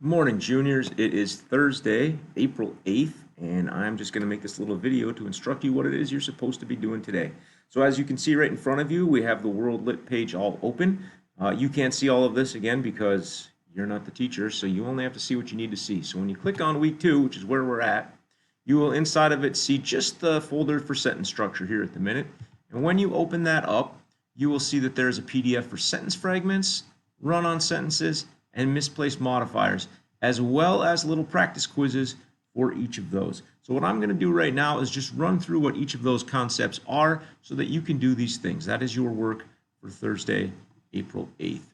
Morning, juniors. It is Thursday, April 8th, and I'm just going to make this little video to instruct you what it is you're supposed to be doing today. So as you can see right in front of you, we have the World Lit page all open. You can't see all of this again because you're not the teacher, so you only have to see what you need to see. So when you click on week 2, which is where we're at, you will inside of it see just the folder for sentence structure here at the minute. And when you open that up, you will see that there's a PDF for sentence fragments, run-on sentences, and misplaced modifiers, as well as little practice quizzes for each of those. So what I'm going to do right now is just run through what each of those concepts are so that you can do these things. That is your work for Thursday, April 8th.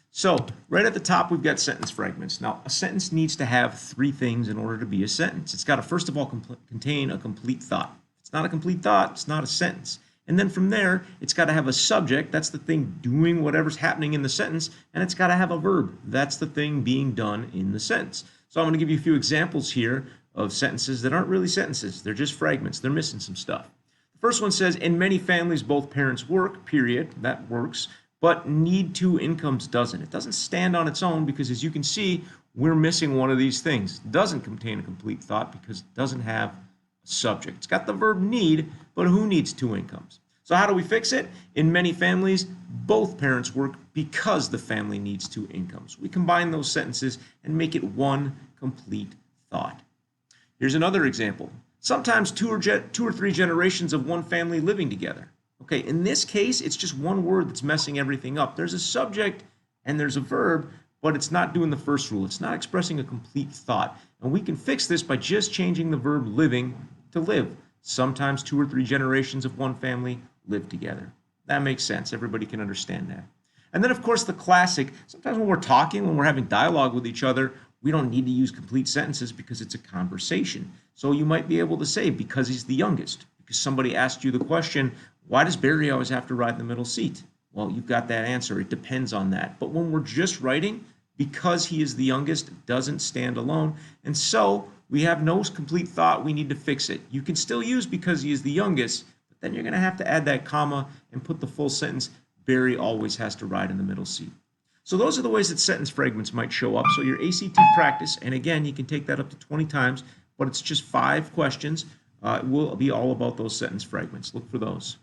So right at the top, we've got sentence fragments. Now, a sentence needs to have 3 things in order to be a sentence. It's got to, first of all, contain a complete thought. If it's not a complete thought, it's not a sentence. And then from there, it's got to have a subject. That's the thing doing whatever's happening in the sentence. And it's got to have a verb. That's the thing being done in the sentence. So I'm going to give you a few examples here of sentences that aren't really sentences. They're just fragments. They're missing some stuff. The first one says, in many families, both parents work, period. That works. But need 2 incomes doesn't. It doesn't stand on its own because, as you can see, we're missing one of these things. It doesn't contain a complete thought because it doesn't have subject. It's got the verb need, but who needs 2 incomes? So how do we fix it? In many families, both parents work because the family needs 2 incomes. We combine those sentences and make it one complete thought. Here's another example. Sometimes two or three generations of one family living together. Okay, in this case, it's just one word that's messing everything up. There's a subject and there's a verb, but it's not doing the first rule. It's not expressing a complete thought. And we can fix this by just changing the verb living to live. Sometimes 2 or 3 generations of one family live together. That makes sense. Everybody can understand that. And then, of course, the classic, sometimes when we're talking, when we're having dialogue with each other, we don't need to use complete sentences because it's a conversation. So you might be able to say, because he's the youngest, because somebody asked you the question, why does Barry always have to ride in the middle seat? Well, you've got that answer. It depends on that. But when we're just writing, because he is the youngest, it doesn't stand alone. And so we have no complete thought. We need to fix it. You can still use because he is the youngest, but then you're going to have to add that comma and put the full sentence, Barry always has to ride in the middle seat. So those are the ways that sentence fragments might show up. So your ACT practice, and again, you can take that up to 20 times, but it's just 5 questions. It will be all about those sentence fragments. Look for those.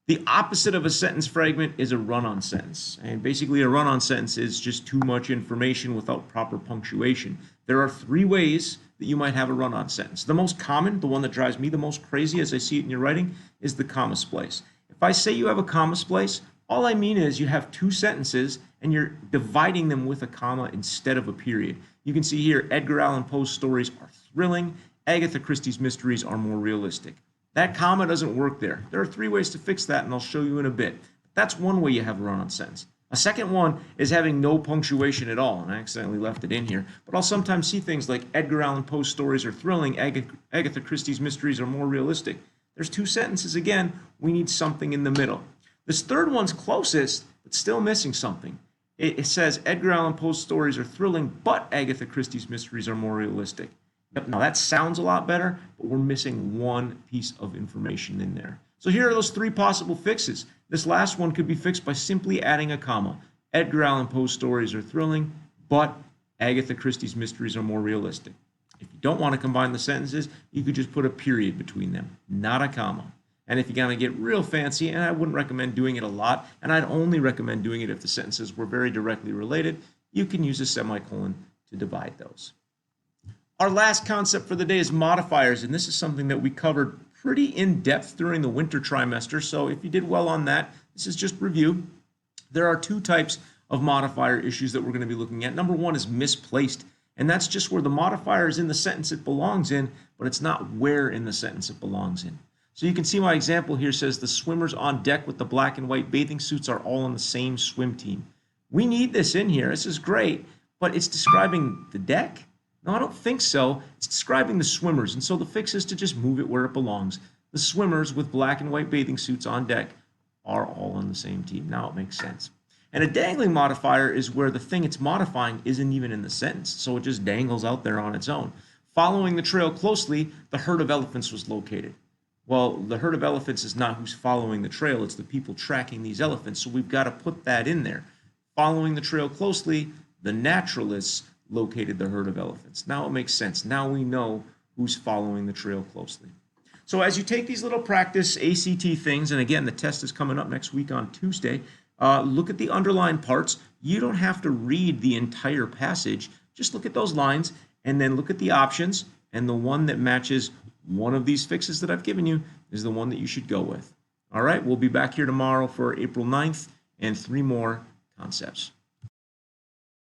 The opposite of a sentence fragment is a run-on sentence. And basically a run-on sentence is just too much information without proper punctuation. There are 3 ways that you might have a run-on sentence. The most common, the one that drives me the most crazy as I see it in your writing, is the comma splice. If I say you have a comma splice, all I mean is you have 2 sentences and you're dividing them with a comma instead of a period. You can see here, Edgar Allan Poe's stories are thrilling. Agatha Christie's mysteries are more realistic. That comma doesn't work there. There are 3 ways to fix that, and I'll show you in a bit. That's one way you have a run-on sentence. A second one is having no punctuation at all, and I accidentally left it in here. But I'll sometimes see things like Edgar Allan Poe's stories are thrilling, Agatha Christie's mysteries are more realistic. There's 2 sentences again. We need something in the middle. This third one's closest, but still missing something. It says Edgar Allan Poe's stories are thrilling, but Agatha Christie's mysteries are more realistic. Yep, now that sounds a lot better, but we're missing one piece of information in there. So here are those 3 possible fixes. This last one could be fixed by simply adding a comma. Edgar Allan Poe's stories are thrilling, but Agatha Christie's mysteries are more realistic. If you don't want to combine the sentences, you could just put a period between them, not a comma. And if you're going to get real fancy, and I wouldn't recommend doing it a lot, and I'd only recommend doing it if the sentences were very directly related, you can use a semicolon to divide those. Our last concept for the day is modifiers, and this is something that we covered pretty in depth during the winter trimester. So if you did well on that, this is just review. There are 2 types of modifier issues that we're going to be looking at. Number 1 is misplaced, and that's just where the modifier is in the sentence it belongs in, but it's not where in the sentence it belongs in. So you can see my example here says the swimmers on deck with the black and white bathing suits are all on the same swim team. We need this in here. This is great, but it's describing the deck? No, I don't think so. It's describing the swimmers, and so the fix is to just move it where it belongs. The swimmers with black and white bathing suits on deck are all on the same team. Now it makes sense. And a dangling modifier is where the thing it's modifying isn't even in the sentence, so it just dangles out there on its own. Following the trail closely, the herd of elephants was located. Well, the herd of elephants is not who's following the trail, it's the people tracking these elephants, so we've got to put that in there. Following the trail closely, the naturalists located the herd of elephants. Now it makes sense. Now we know who's following the trail closely. So as you take these little practice ACT things, and again, the test is coming up next week on Tuesday, look at the underlined parts. You don't have to read the entire passage. Just look at those lines and then look at the options, and the one that matches one of these fixes that I've given you is the one that you should go with. All right, we'll be back here tomorrow for April 9th and 3 more concepts.